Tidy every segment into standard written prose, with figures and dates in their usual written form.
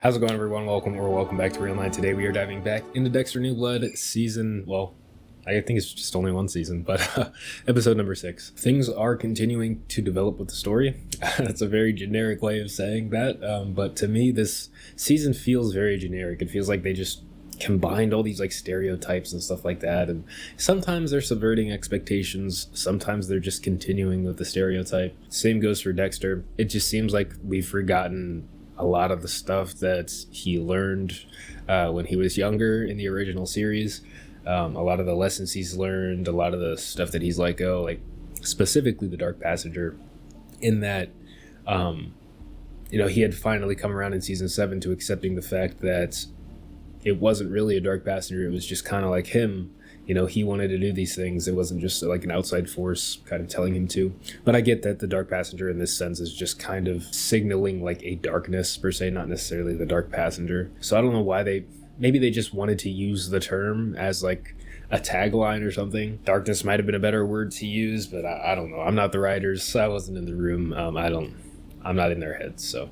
How's it going, everyone? Welcome back to Real 9. Today we are diving back into Dexter New Blood season, well, I think it's just only one season, but episode number 6. Things are continuing to develop with the story. That's a very generic way of saying that, but to me, this season feels very generic. It feels like they just combined all these like stereotypes and stuff like that, and sometimes they're subverting expectations, sometimes they're just continuing with the stereotype. Same goes for Dexter. It just seems like we've forgotten a lot of the stuff that he learned when he was younger in the original series. A lot of the lessons he's learned, a lot of the stuff that he's let go, like specifically the Dark Passenger, in that he had finally come around in season 7 to accepting the fact that it wasn't really a Dark Passenger. It was just kind of like him. He wanted to do these things. It wasn't just like an outside force kind of telling him to. But I get that the Dark Passenger in this sense is just kind of signaling like a darkness per se, not necessarily the Dark Passenger. So I don't know why maybe they just wanted to use the term as like a tagline or something. Darkness might have been a better word to use, but I don't know. I'm not the writers. I wasn't in the room. I'm not in their heads, so.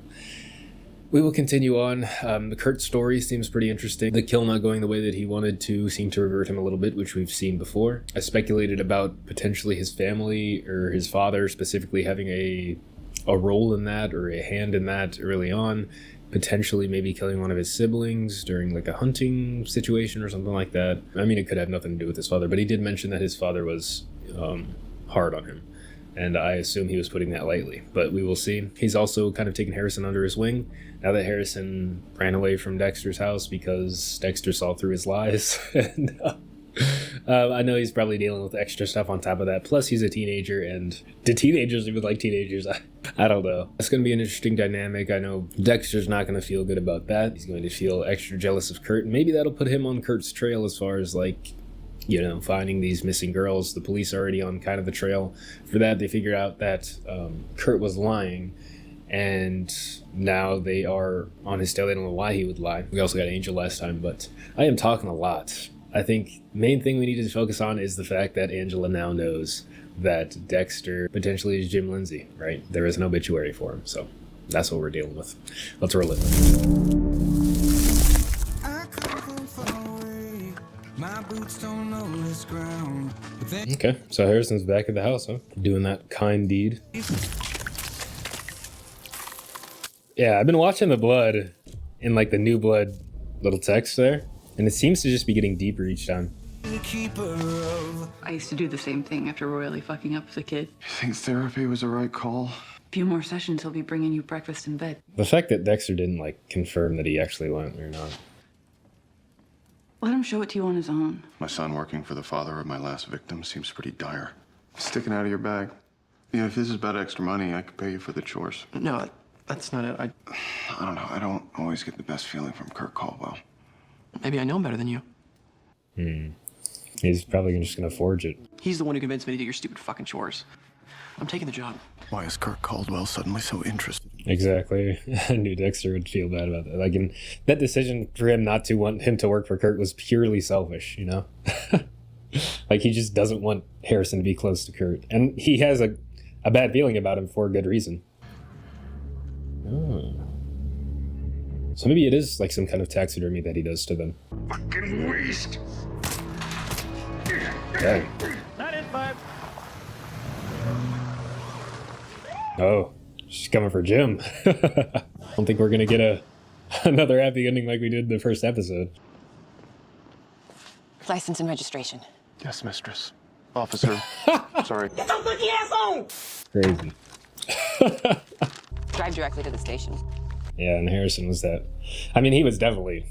We will continue on. The Kurt story seems pretty interesting. The kill not going the way that he wanted to seemed to revert him a little bit, which we've seen before. I speculated about potentially his family or his father specifically having a role in that or a hand in that early on. Potentially maybe killing one of his siblings during like a hunting situation or something like that. I mean, it could have nothing to do with his father, but he did mention that his father was hard on him. And I assume he was putting that lightly, but we will see. He's also kind of taken Harrison under his wing now that Harrison ran away from Dexter's house because Dexter saw through his lies. And I know he's probably dealing with extra stuff on top of that. Plus, he's a teenager, and do teenagers even like teenagers? I don't know. It's going to be an interesting dynamic. I know Dexter's not going to feel good about that. He's going to feel extra jealous of Kurt. Maybe that'll put him on Kurt's trail as far as like, finding these missing girls. The police are already on kind of the trail for that. They figured out that Kurt was lying, and now they are on his tail. They don't know why he would lie. We also got Angel last time, but I am talking a lot. I think main thing we need to focus on is the fact that Angela now knows that Dexter potentially is Jim Lindsay, right? There is an obituary for him, so that's what we're dealing with. Let's roll it. My boots don't know this ground. Okay, so Harrison's back at the house, huh? Doing that kind deed. Yeah, I've been watching the blood in like the New Blood little text there, and it seems to just be getting deeper each time. I used to do the same thing after royally fucking up as a kid. You think therapy was the right call? A few more sessions, he'll be bringing you breakfast in bed. The fact that Dexter didn't like confirm that he actually went or not. Let him show it to you on his own. My son working for the father of my last victim seems pretty dire. Sticking out of your bag. If this is about extra money, I could pay you for the chores. No, that's not it. I don't know. I don't always get the best feeling from Kurt Caldwell. Maybe I know him better than you. He's probably just gonna forge it. He's the one who convinced me to do your stupid fucking chores. I'm taking the job. Why is Kurt Caldwell suddenly so interested? Exactly. I knew Dexter would feel bad about that. Like, that decision for him not to want him to work for Kurt was purely selfish, Like, he just doesn't want Harrison to be close to Kurt. And he has a bad feeling about him for a good reason. Oh. So maybe it is like some kind of taxidermy that he does to them. Fucking waste. Dang. Not in 5. Oh, she's coming for Jim. I don't think we're gonna get another happy ending like we did in the first episode. License and registration. Yes, mistress. Officer. Sorry. Crazy. Drive directly to the station. Yeah, and Harrison was that. I mean, he was definitely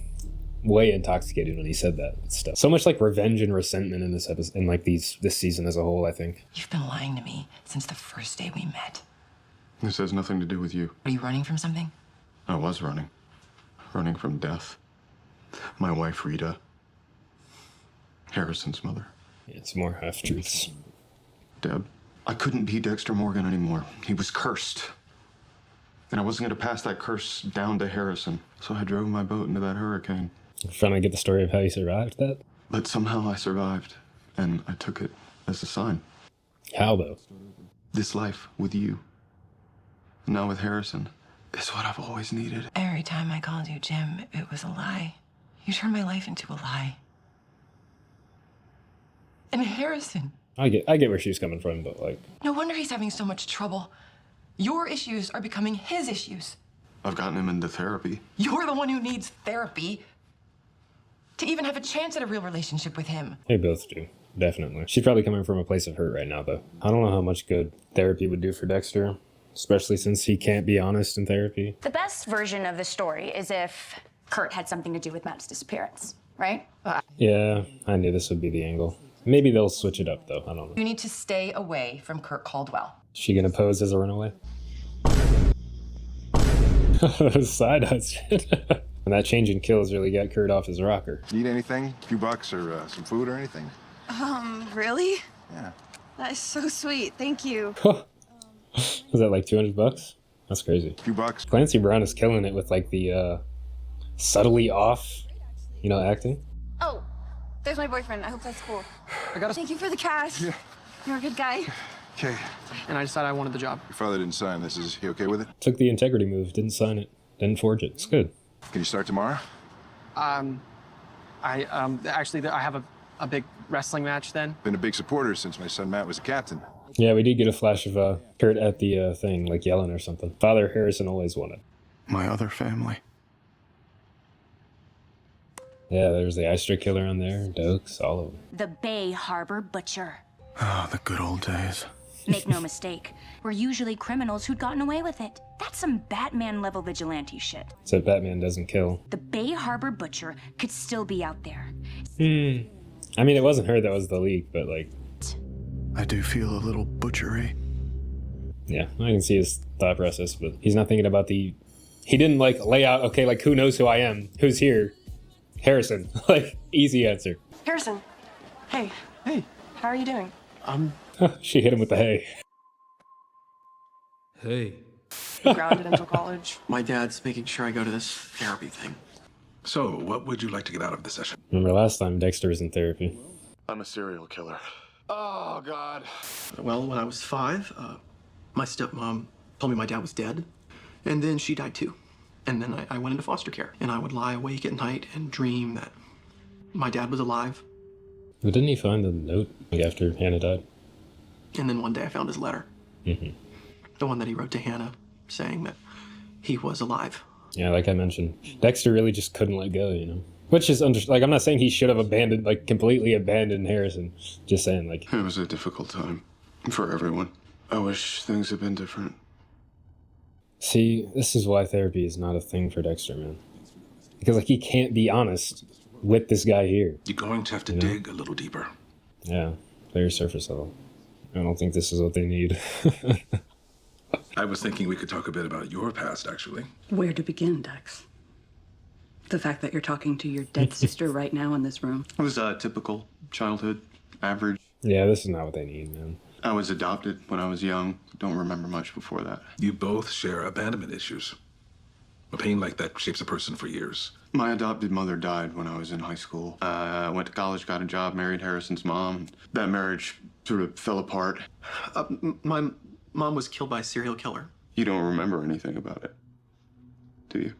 way intoxicated when he said that stuff. So much like revenge and resentment in this episode, and like this season as a whole, I think. You've been lying to me since the first day we met. This has nothing to do with you. Are you running from something? I was running. Running from death. My wife, Rita. Harrison's mother. Yeah, it's more half-truths. Deb. I couldn't be Dexter Morgan anymore. He was cursed. And I wasn't going to pass that curse down to Harrison. So I drove my boat into that hurricane. You're trying to get the story of how you survived that? But somehow I survived. And I took it as a sign. How, though? This life with you. Now with Harrison. is what I've always needed. Every time I called you Jim, it was a lie. You turned my life into a lie. And Harrison. I get where she's coming from, but like, No wonder he's having so much trouble. Your issues are becoming his issues. I've gotten him into therapy. You're the one who needs therapy to even have a chance at a real relationship with him. they both do. Definitely. She's probably coming from a place of hurt right now, though. I don't know how much good therapy would do for Dexter, especially since he can't be honest in therapy. The best version of the story is if Kurt had something to do with Matt's disappearance, right? Yeah, I knew this would be the angle. Maybe they'll switch it up, though. I don't know. You need to stay away from Kurt Caldwell. Is she gonna pose as a runaway? Side husband. And that change in kills really got Kurt off his rocker. Need anything? A few bucks or some food or anything? Really? Yeah. That is so sweet. Thank you. Was that like $200? That's crazy. A few bucks. Clancy Brown is killing it with like the subtly off, acting. Oh, there's my boyfriend. I hope that's cool. I got Thank you for the cash. Yeah. You're a good guy. Okay. And I decided I wanted the job. Your father didn't sign this. Is he okay with it? Took the integrity move, didn't sign it, didn't forge it. It's good. Can you start tomorrow? I have a big wrestling match then. Been a big supporter since my son Matt was a captain. Yeah, we did get a flash of Kurt at the thing, like yelling or something. Father Harrison always wanted. My other family. Yeah, there's the Eyster killer on there, Dokes, all of them. The Bay Harbor Butcher. Ah, the good old days. Make no mistake, we're usually criminals who'd gotten away with it. That's some Batman-level vigilante shit. Except Batman doesn't kill. The Bay Harbor Butcher could still be out there. I mean, it wasn't her that was the leak, but like... I do feel a little butchery. Yeah, I can see his thought process, but he's not thinking about the... He didn't like lay out, okay, like who knows who I am? Who's here? Harrison. Like, easy answer. Harrison, hey. Hey. How are you doing? She hit him with the hay. Hey. Grounded until college. My dad's making sure I go to this therapy thing. So, what would you like to get out of the session? Remember last time Dexter was in therapy? I'm a serial killer. Oh, God. Well, when I was 5, my stepmom told me my dad was dead. And then she died too. And then I went into foster care. And I would lie awake at night and dream that my dad was alive. But didn't he find the note like, after Hannah died? And then one day I found his letter. Mm-hmm. The one that he wrote to Hannah saying that he was alive. Yeah, like I mentioned, Dexter really just couldn't let go, Which is, like, I'm not saying he should have completely abandoned Harrison. Just saying, like... It was a difficult time for everyone. I wish things had been different. See, this is why therapy is not a thing for Dexter, man. Because, like, he can't be honest with this guy here. You're going to have to dig a little deeper. Yeah, very surface level. I don't think this is what they need. I was thinking we could talk a bit about your past, actually. Where to begin, Dex? The fact that you're talking to your dead sister right now in this room. It was a typical childhood, average. Yeah, this is not what they need, man. I was adopted when I was young. Don't remember much before that. You both share abandonment issues. A pain like that shapes a person for years. My adopted mother died when I was in high school. I went to college, got a job, married Harrison's mom. That marriage sort of fell apart. My mom was killed by a serial killer. You don't remember anything about it, do you?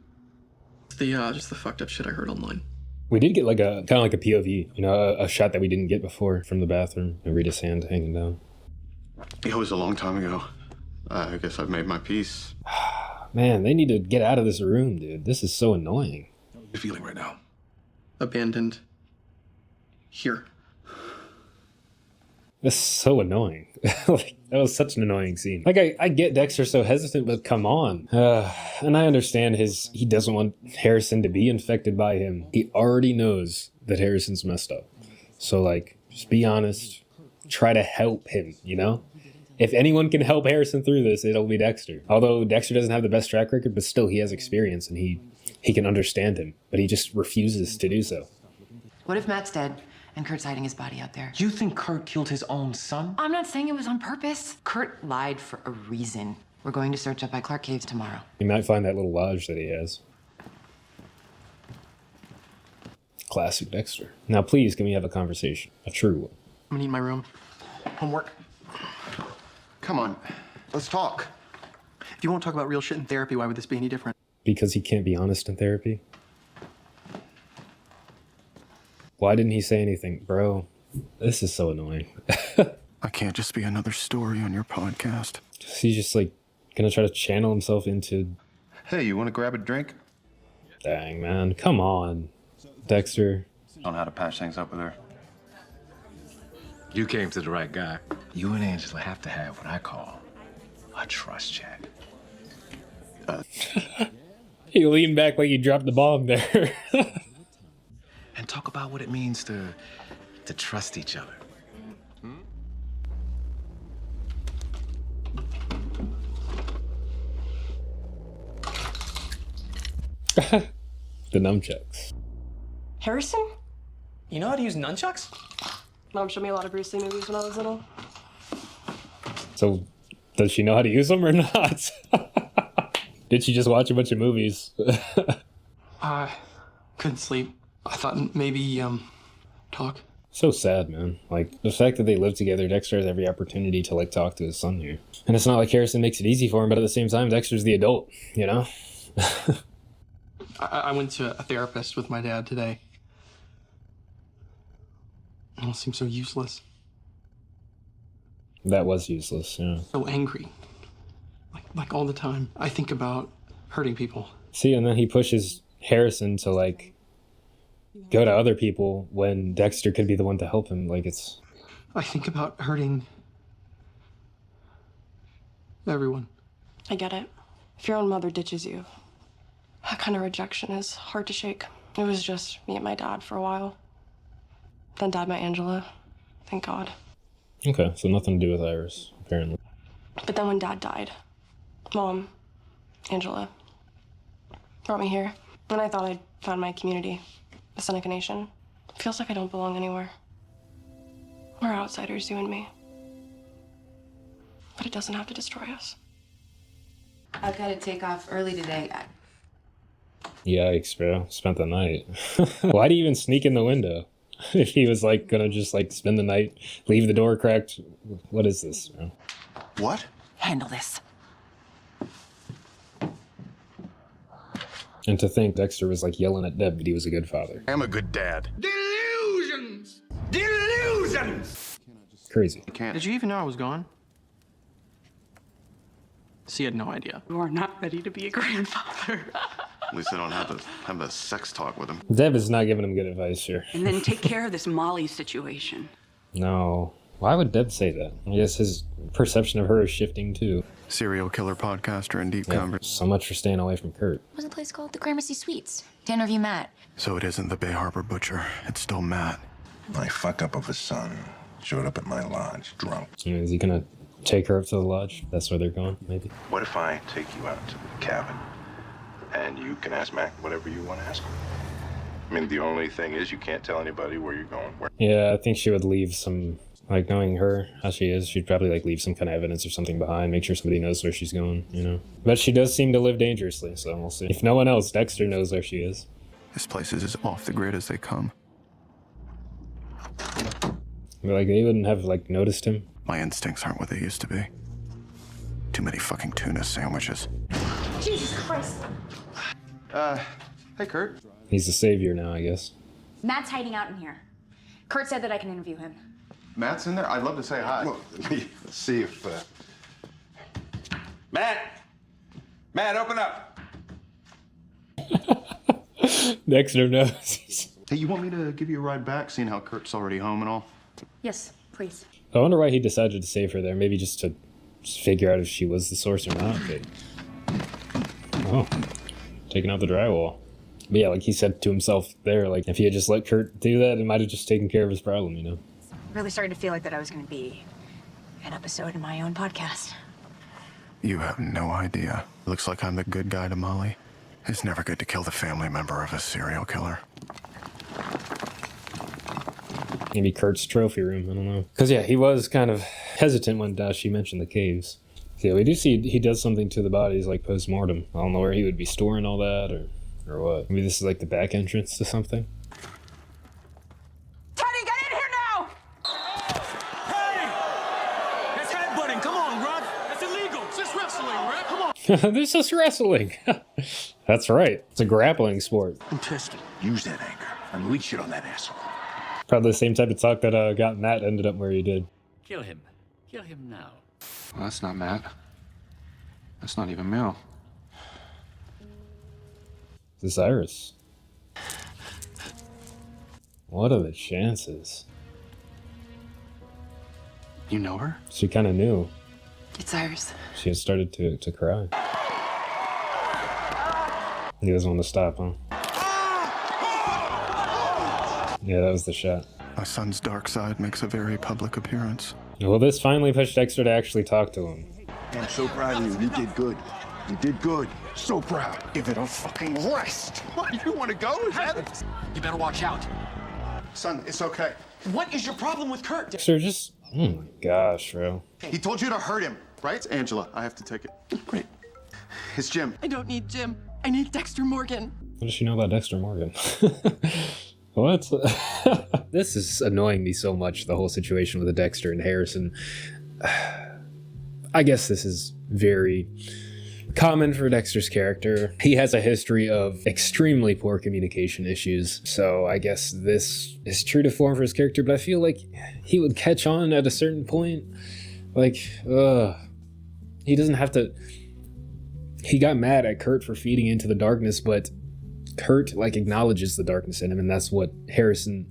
Just the fucked up shit I heard online. We did get like a kind of like a POV, a shot that we didn't get before from the bathroom. Rita's hand hanging down. It was a long time ago. I guess I've made my peace. Man, they need to get out of this room, dude. This is so annoying. How are you feeling right now? Abandoned. Here. This is so annoying. Like, that was such an annoying scene. Like, I get Dexter so hesitant, but come on. And I understand he doesn't want Harrison to be infected by him. He already knows that Harrison's messed up. So, like, just be honest. Try to help him, If anyone can help Harrison through this, it'll be Dexter. Although Dexter doesn't have the best track record, but still he has experience and he can understand him. But he just refuses to do so. What if Matt's dead and Kurt's hiding his body out there? You think Kurt killed his own son? I'm not saying it was on purpose. Kurt lied for a reason. We're going to search up by Clark Caves tomorrow. You might find that little lodge that he has. Classic Dexter. Now please, can we have a conversation? A true one. I'm gonna need my room. Homework. Come on, let's talk. If you won't talk about real shit in therapy, why would this be any different? Because he can't be honest in therapy. Why didn't he say anything? Bro, this is so annoying. I can't just be another story on your podcast. He's just like gonna try to channel himself into... Hey, you want to grab a drink? Dang, man. Come on, Dexter. Don't know how to patch things up with her. You came to the right guy. You and Angela have to have what I call a trust check. He leaned back like he dropped the bomb there. And talk about what it means to trust each other. The nunchucks. Harrison? You know how to use nunchucks? Mom showed me a lot of Bruce Lee movies when I was little. So, does she know how to use them or not? Did she just watch a bunch of movies? I couldn't sleep. I thought maybe, talk. So sad, man. Like, the fact that they live together, Dexter has every opportunity to, like, talk to his son here. And it's not like Harrison makes it easy for him, but at the same time, Dexter's the adult, you know? I went to a therapist with my dad today. It all seems so useless. That was useless, yeah. So angry. Like all the time. I think about hurting people. See, and then he pushes Harrison to, like, go to other people when Dexter could be the one to help him. Like, it's... I think about hurting everyone. I get it. If your own mother ditches you, that kind of rejection is hard to shake. It was just me and my dad for a while. Then Dad met Angela. Thank God. Okay, so nothing to do with Iris, apparently. But then when Dad died, Mom, Angela, brought me here. And I thought I'd found my community, the Seneca Nation. It feels like I don't belong anywhere. We're outsiders, you and me. But it doesn't have to destroy us. I've got to take off early today. Yikes, bro. Spent the night. Why'd he even sneak in the window? If he was, like, gonna just, like, spend the night, leave the door cracked. What is this, bro? What? Handle this. And to think Dexter was, like, yelling at Deb that he was a good father. I'm a good dad. Delusions! Delusions! Crazy. Did you even know I was gone? She had no idea. You are not ready to be a grandfather. At least I don't have to have a sex talk with him. Deb is not giving him good advice here. And then take care of this Molly situation. No. Why would Deb say that? I guess his perception of her is shifting, too. Serial killer podcaster and deep conversation. So much for staying away from Kurt. What was the place called? The Gramercy Suites. To interview Matt. So it isn't the Bay Harbor butcher. It's still Matt. My fuck up of a son showed up at my lodge drunk. Is he gonna take her up to the lodge? That's where they're going, maybe? What if I take you out to the cabin and you can ask Mac whatever you want to ask him? I mean, the only thing is you can't tell anybody where you're going. Yeah, I think she would leave some, like, knowing her, how she is, she'd probably, like, leave some kind of evidence or something behind, make sure somebody knows where she's going, you know? But she does seem to live dangerously, so we'll see. If no one else, Dexter knows where she is. This place is as off the grid as they come. But, like, they wouldn't have, like, noticed him. My instincts aren't what they used to be. Too many fucking tuna sandwiches. Jesus Christ. Hey, Kurt. He's the savior now, I guess. Matt's hiding out in here. Kurt said that I can interview him. Matt's in there? I'd love to say hi. Well, let's see if, Matt! Matt, open up! Dexter knows. Hey, you want me to give you a ride back, seeing how Kurt's already home and all? Yes, please. I wonder why he decided to save her there. Maybe just to figure out if she was the source or not. But... Oh, taking out the drywall. But yeah, like he said to himself there, like if he had just let Kurt do that, it might have just taken care of his problem, you know? Really started to feel like that I was going to be an episode in my own podcast. You have no idea. Looks like I'm the good guy to Molly. It's never good to kill the family member of a serial killer. Maybe Kurt's trophy room, I don't know. Because yeah, he was kind of hesitant when she mentioned the caves. So, yeah, we do see he does something to the bodies, like post-mortem. I don't know where he would be storing all that or what. Maybe this is like the back entrance to something. Teddy, get in here now! Hey! That's headbutting. Come on, Ruff. That's illegal. It's just wrestling, Rick. Come on. This is wrestling. That's right. It's a grappling sport. I'm tested. Use that anger. Unleash it on that asshole. Probably the same type of talk that got Matt ended up where he did. Kill him. Kill him now. Well, that's not Matt. That's not even Mel. This is Iris. What are the chances? You know her? She kind of knew. It's Iris. She had started to cry. He doesn't want to stop, huh? Yeah, that was the shot. My son's dark side makes a very public appearance. Well, this finally pushed Dexter to actually talk to him. I'm so proud of you. You did good. You did good. So proud. Give it a fucking rest. What, you want to go? Is that... You better watch out. Son, it's okay. What is your problem with Kurt? Dexter just... Oh my gosh, bro. He told you to hurt him, right? Angela, I have to take it. Great. It's Jim. I don't need Jim. I need Dexter Morgan. What does she know about Dexter Morgan? What? This is annoying me so much, the whole situation with the Dexter and Harrison. I guess this is very common for Dexter's character. He has a history of extremely poor communication issues, so I guess this is true to form for his character, but I feel like he would catch on at a certain point. Like, he doesn't have to... He got mad at Kurt for feeding into the darkness, but Kurt, like, acknowledges the darkness in him, and that's what Harrison,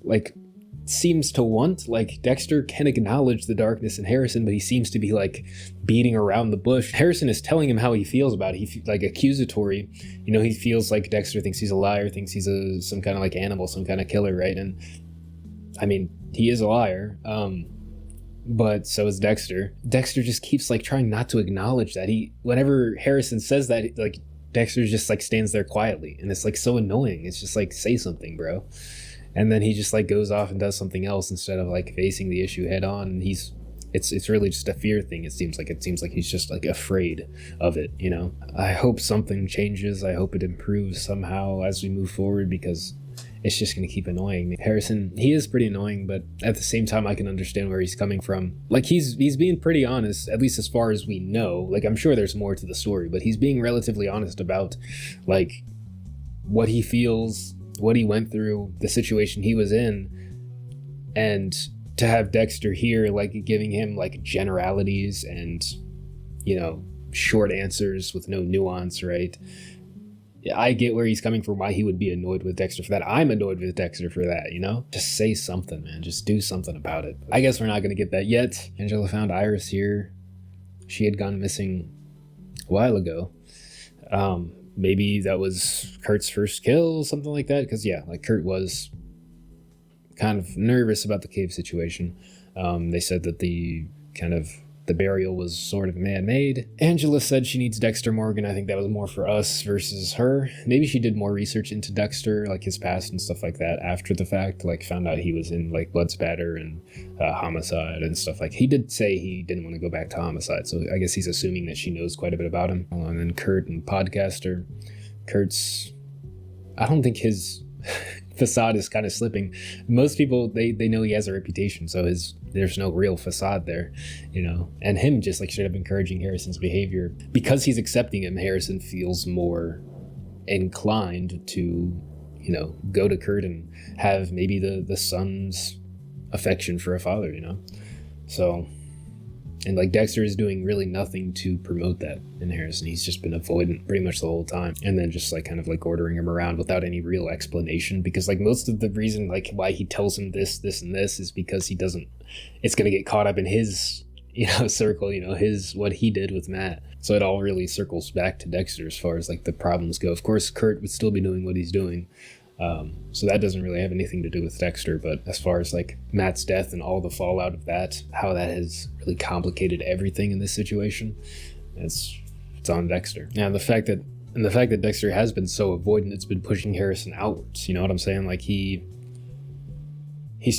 like, seems to want. Like, Dexter can acknowledge the darkness in Harrison, but he seems to be, like, beating around the bush. Harrison is telling him how he feels about it. He, like, accusatory. You know, he feels like Dexter thinks he's a liar, thinks he's some kind of, like, animal, some kind of killer, right? And, I mean, he is a liar. But so is Dexter. Dexter just keeps, like, trying not to acknowledge that. Whenever Harrison says that, like, Dexter just, like, stands there quietly, and it's, like, so annoying. It's just like, say something, bro. And then he just, like, goes off and does something else instead of, like, facing the issue head on. And it's really just a fear thing. It seems like he's just, like, afraid of it, you know? I hope something changes. I hope it improves somehow as we move forward, because it's just going to keep annoying me. Harrison, he is pretty annoying, but at the same time, I can understand where he's coming from. Like, he's being pretty honest, at least as far as we know. Like, I'm sure there's more to the story, but he's being relatively honest about, like, what he feels, what he went through, the situation he was in. And to have Dexter here, like, giving him, like, generalities and, you know, short answers with no nuance, right? I get where he's coming from, why he would be annoyed with Dexter for that. I'm annoyed with Dexter for that, you know? Just say something, man. Just do something about it. I guess we're not going to get that yet. Angela found Iris here. She had gone missing a while ago. Maybe that was Kurt's first kill, something like that. Because, yeah, like, Kurt was kind of nervous about the cave situation. They said that the burial was sort of man-made. Angela said she needs Dexter Morgan. I think that was more for us versus her. Maybe she did more research into Dexter, like his past and stuff like that after the fact, like found out he was in, like, blood spatter and homicide and stuff. Like, he did say he didn't want to go back to homicide, so I guess he's assuming that she knows quite a bit about him. And then Kurt and podcaster. Kurt's... I don't think his facade is kind of slipping. Most people, they know he has a reputation, so there's no real facade there, you know. And him just, like, straight up encouraging Harrison's behavior. Because he's accepting him, Harrison feels more inclined to, you know, go to Kurt and have maybe the son's affection for a father, you know. So, and, like, Dexter is doing really nothing to promote that in Harrison. He's just been avoidant pretty much the whole time. And then just, like, kind of, like, ordering him around without any real explanation. Because, like, most of the reason, like, why he tells him this, and this is because he doesn't... It's going to get caught up in his, you know, circle, you know, what he did with Matt. So it all really circles back to Dexter as far as, like, the problems go. Of course, Kurt would still be doing what he's doing. So that doesn't really have anything to do with Dexter, but as far as, like, Matt's death and all the fallout of that, how that has really complicated everything in this situation, it's on Dexter. Yeah, and the fact that Dexter has been so avoidant, it's been pushing Harrison outwards. You know what I'm saying? Like, he's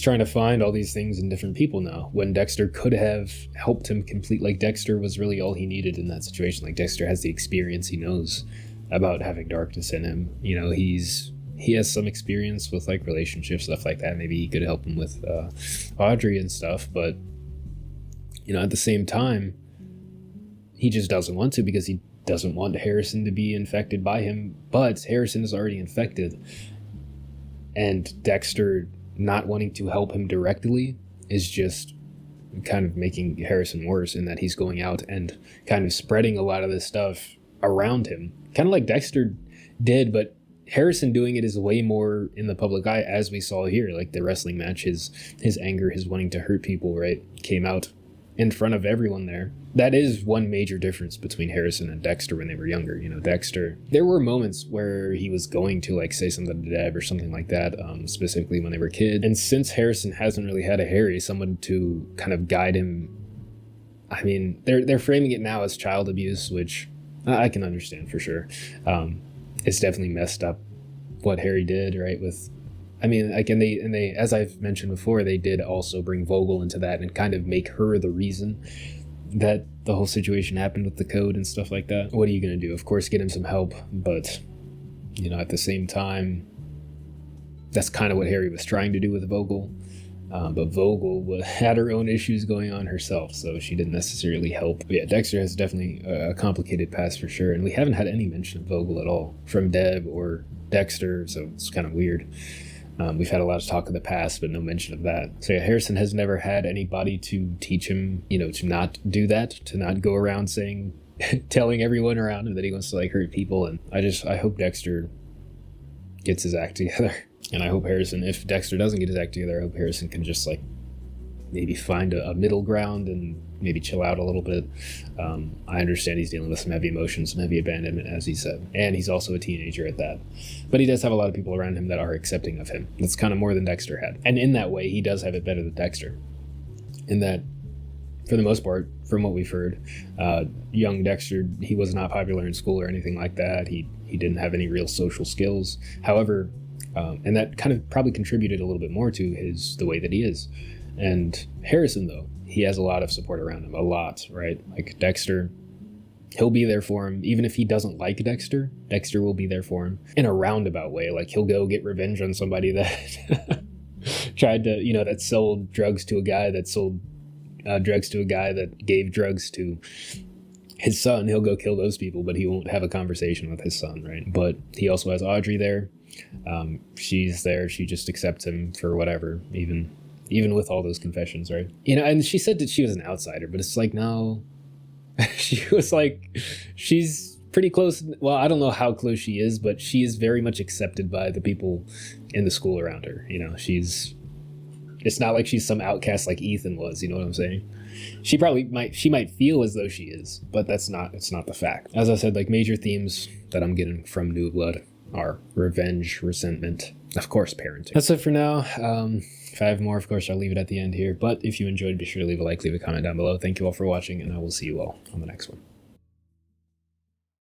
trying to find all these things in different people now, when Dexter could have helped him complete. Like, Dexter was really all he needed in that situation. Like, Dexter has the experience, he knows about having darkness in him. You know, he has some experience with, like, relationships, stuff like that. Maybe he could help him with Audrey and stuff, but, you know, at the same time, he just doesn't want to, because he doesn't want Harrison to be infected by him, but Harrison is already infected. And Dexter not wanting to help him directly is just kind of making Harrison worse, in that he's going out and kind of spreading a lot of this stuff around him. Kind of like Dexter did, but Harrison doing it is way more in the public eye, as we saw here. Like the wrestling match, his anger, his wanting to hurt people, right, came out in front of everyone there. That is one major difference between Harrison and Dexter when they were younger. You know, Dexter, there were moments where he was going to like say something to Deb or something like that, specifically when they were kids. And since Harrison hasn't really had a Harry, someone to kind of guide him, I mean, they're framing it now as child abuse, which I can understand for sure. It's definitely messed up what Harry did, right? With, I mean, like, and they, as I've mentioned before, they did also bring Vogel into that and kind of make her the reason that the whole situation happened with the code and stuff like that. What are you going to do? Of course, get him some help, but, you know, at the same time, that's kind of what Harry was trying to do with Vogel. But Vogel had her own issues going on herself, so she didn't necessarily help. But yeah, Dexter has definitely a complicated past for sure, and we haven't had any mention of Vogel at all from Deb or Dexter, so it's kind of weird. We've had a lot of talk of the past, but no mention of that. So yeah, Harrison has never had anybody to teach him, you know, to not do that, to not go around saying, telling everyone around him that he wants to like hurt people. And I hope Dexter gets his act together. And I hope Harrison, if Dexter doesn't get his act together, I hope Harrison can just like maybe find a middle ground and maybe chill out a little bit. I understand he's dealing with some heavy emotions, some heavy abandonment, as he said. And he's also a teenager at that. But he does have a lot of people around him that are accepting of him. That's kind of more than Dexter had. And in that way, he does have it better than Dexter. In that, for the most part, from what we've heard, young Dexter, he was not popular in school or anything like that. He didn't have any real social skills. However, and that kind of probably contributed a little bit more to the way that he is. And Harrison, though, he has a lot of support around him, a lot, right? Like Dexter, he'll be there for him. Even if he doesn't like Dexter, Dexter will be there for him in a roundabout way. Like he'll go get revenge on somebody that tried to, you know, that sold drugs to a guy that sold drugs to a guy that gave drugs to his son. He'll go kill those people, but he won't have a conversation with his son, right? But he also has Audrey there. She's there. She just accepts him for whatever, even with all those confessions, right? You know, and she said that she was an outsider, but it's like, no. She was like, she's pretty close. Well, I don't know how close she is, but she is very much accepted by the people in the school around her. You know, it's not like she's some outcast like Ethan was, you know what I'm saying? She might feel as though she is, but it's not the fact. As I said, like major themes that I'm getting from New Blood are revenge, resentment, of course, parenting. That's it for now. If I have more, of course, I'll leave it at the end here. But if you enjoyed, be sure to leave a like, leave a comment down below. Thank you all for watching, and I will see you all on the next one.